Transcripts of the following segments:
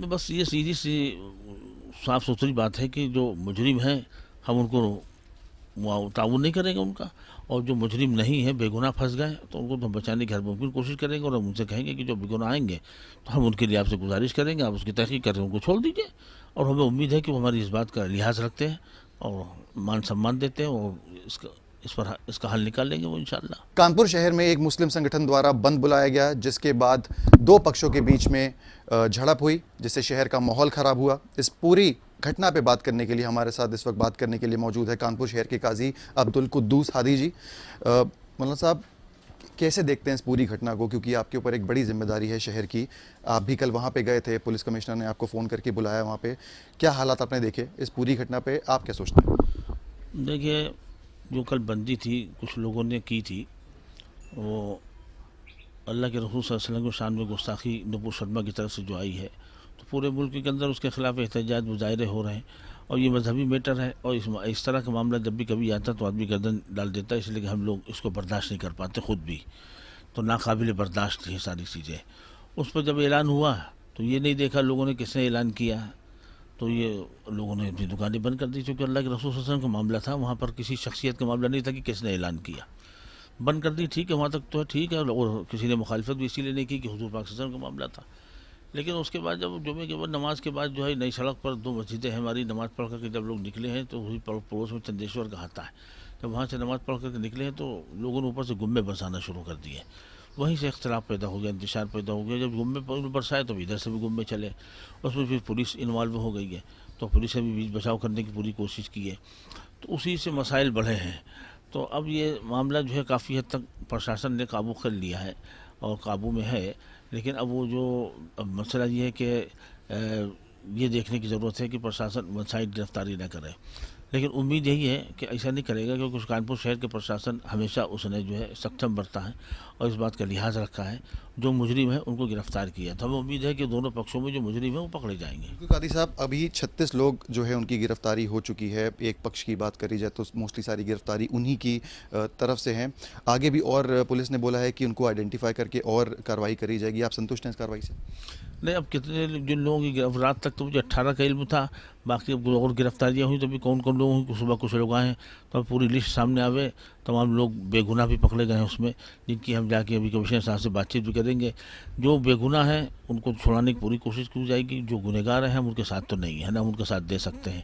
बस ये सीधी सी साफ सुथरी बात है कि जो मुजरिम हैं हम उनको ताउन नहीं करेंगे उनका, और जो मुजरिम नहीं है बेगुनाह फंस गए तो उनको तो बचाने की हर मुमकिन कोशिश करेंगे, और हम उनसे कहेंगे कि जो बेगुनाह आएंगे तो हम उनके लिए आपसे गुजारिश करेंगे, आप उसकी तहकीक करें, उनको छोड़ दीजिए। और हमें उम्मीद है कि वो हमारी इस बात का लिहाज रखते हैं और मान सम्मान देते हैं, और इसका हल निकाल लेंगे वो इंशाल्लाह। कानपुर शहर में एक मुस्लिम संगठन द्वारा बंद बुलाया गया, जिसके बाद दो पक्षों के बीच में झड़प हुई, जिससे शहर का माहौल ख़राब हुआ। इस पूरी घटना पे बात करने के लिए हमारे साथ इस वक्त बात करने के लिए मौजूद है कानपुर शहर के काजी अब्दुल कुद्दूस हादी जी। मौलाना साहब, कैसे देखते हैं इस पूरी घटना को, क्योंकि आपके ऊपर एक बड़ी जिम्मेदारी है शहर की। आप भी कल वहाँ पे गए थे, पुलिस कमिश्नर ने आपको फ़ोन करके बुलाया वहाँ पे, क्या हालात आपने देखे? इस पूरी घटना पे आप क्या सोचते हैं? देखिए, जो कल बंदी थी कुछ लोगों ने की थी, वो अल्लाह के रसूल सल्लल्लाहु अलैहि वसल्लम की शान में गुस्ताखी नुपुर शर्मा की तरफ से जो आई है, तो पूरे मुल्क के अंदर उसके खिलाफ एहतजाज मुजाहरे हो रहे हैं, और ये मजहबी मैटर है, और इस तरह का मामला जब भी कभी आता तो आदमी गर्दन डाल देता है, इसलिए कि हम लोग इसको बर्दाश्त नहीं कर पाते खुद भी, तो नाकाबिल बर्दाश्त थी सारी चीज़ें। उस पर जब ऐलान हुआ तो ये नहीं देखा लोगों ने किसने ऐलान किया, तो ये लोगों ने अपनी दुकानें बंद कर दी, क्योंकि अल्लाह के रसूल सल्लल्लाहु अलैहि वसल्लम का मामला था, वहाँ पर किसी शख्सियत का मामला नहीं था कि किसने ऐलान किया। बंद कर दी, ठीक है, वहाँ तक तो है, ठीक है, और किसी ने मुखालिफत भी इसीलिए नहीं की कि हुजूर पाक सल्लल्लाहु अलैहि वसल्लम का मामला था। लेकिन उसके बाद जब जुमे के बाद नमाज के बाद जो है नई सड़क पर दो मस्जिदें हैं हमारी, नमाज़ पढ़ करके जब लोग निकले हैं तो वही पड़ोस में चंदेश्वर का हाता है, जब वहाँ से नमाज़ पढ़ करके निकले हैं तो लोगों ने ऊपर से गुम्बे बरसाना शुरू कर दिए। वहीं से इख्तलाफ पैदा हो गया, इंतशार पैदा हो गया। जब गुम्बे बरसाए तो इधर से भी गुम्बे चले, उसमें फिर पुलिस इन्वॉल्व हो गई है, तो पुलिस ने भी बीच बचाव करने की पूरी कोशिश की है, तो उसी से मसाइल बढ़े हैं। तो अब ये मामला जो है काफ़ी हद तक प्रशासन ने काबू कर लिया है और काबू में है, लेकिन अब वो जो अब मसला ये है कि ये देखने की ज़रूरत है कि प्रशासन वन साइड गिरफ्तारी न करे, लेकिन उम्मीद यही है कि ऐसा नहीं करेगा, क्योंकि कानपुर शहर के प्रशासन हमेशा उसने जो है सक्षम बरता है और इस बात का लिहाज रखा है, जो मुजरिम है उनको गिरफ्तार किया। तो हमें उम्मीद है कि दोनों पक्षों में जो मुजरिम है वो पकड़े जाएंगे। कादी साहब, अभी 36 लोग जो है उनकी गिरफ्तारी हो चुकी है। एक पक्ष की बात करी जाए तो मोस्टली सारी गिरफ्तारी उन्हीं की तरफ से है। आगे भी और पुलिस ने बोला है कि उनको आइडेंटिफाई करके और कार्रवाई करी जाएगी। आप संतुष्ट हैं इस कार्रवाई से? नहीं, अब कितने जिन लोगों की रात तक तो मुझे 18 का इल्म था, बाकी अब और गिरफ्तारियाँ हुई तो भी कौन कौन लोग हुई, सुबह कुछ लोग आए हैं तो अब पूरी लिस्ट सामने आवे, तमाम लोग बेगुनाह भी पकड़े गए हैं उसमें, जिनकी हम जाके अभी कमिश्नर साहब से बातचीत भी करेंगे। जो बेगुनाह हैं उनको छुड़ाने की पूरी कोशिश की जाएगी, जो गुनहगार हैं हम उनके साथ तो नहीं है ना, उनके साथ दे सकते हैं।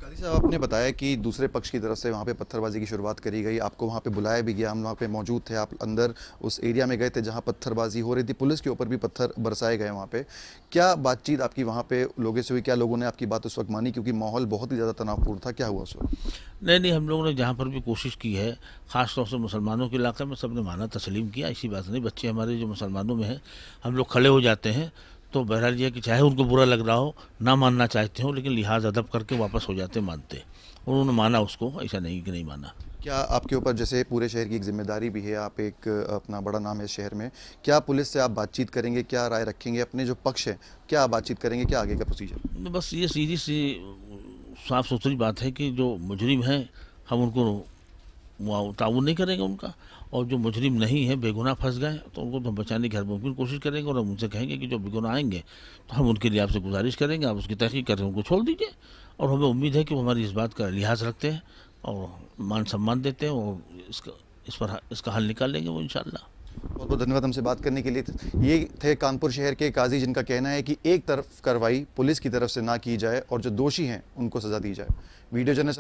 कादी साहब, आपने बताया कि दूसरे पक्ष की तरफ से वहाँ पे पत्थरबाजी की शुरुआत करी गई, आपको वहाँ पे बुलाया भी गया, हम वहाँ पे मौजूद थे, आप अंदर उस एरिया में गए थे जहाँ पत्थरबाजी हो रही थी, पुलिस के ऊपर भी पत्थर बरसाए गए वहाँ पे। क्या बातचीत आपकी वहाँ पे लोगों से हुई? क्या लोगों ने आपकी बात उस वक्त मानी, क्योंकि माहौल बहुत ही ज़्यादा तनावपूर्ण था? क्या हुआ उस वक्त? नहीं, हम लोगों ने जहाँ पर भी कोशिश की है, ख़ास तौर से मुसलमानों के इलाके में, सब ने माना, तस्लीम किया, ऐसी बात नहीं। बच्चे हमारे जो मुसलमानों में हैं, हम लोग खड़े हो जाते हैं, तो बहरहाल ये है कि चाहे उनको बुरा लग रहा हो, ना मानना चाहते हो, लेकिन लिहाज अदब करके वापस हो जाते, मानते। उन्होंने माना उसको, ऐसा नहीं कि नहीं माना। क्या आपके ऊपर, जैसे पूरे शहर की एक जिम्मेदारी भी है, आप एक अपना बड़ा नाम है इस शहर में, क्या पुलिस से आप बातचीत करेंगे? क्या राय रखेंगे? अपने जो पक्ष है क्या आप बातचीत करेंगे? क्या आगे का प्रोसीजर? बस ये सीधी सी साफ सुथरी बात है कि जो मुजरिम हैं हम उनको ताउन नहीं करेंगे उनका, और जो मुजरिम नहीं है बेगुनाह फंस गए तो उनको तो बचाने की हर मुमकिन कोशिश करेंगे, और हम उनसे कहेंगे कि जो बेगुनाह आएंगे तो हम उनके लिए आपसे गुजारिश करेंगे, आप उसकी तहकीक करें, उनको छोड़ दीजिए। और हमें उम्मीद है कि वो हमारी इस बात का लिहाज रखते हैं और मान सम्मान देते हैं, और इसका हल निकाल लेंगे वो इंशाल्लाह। बहुत बहुत धन्यवाद हमसे बात करने के लिए। ये थे कानपुर शहर के काजी, जिनका कहना है कि एक तरफ कार्रवाई पुलिस की तरफ से ना की जाए और जो दोषी हैं उनको सज़ा दी जाए। Video journalist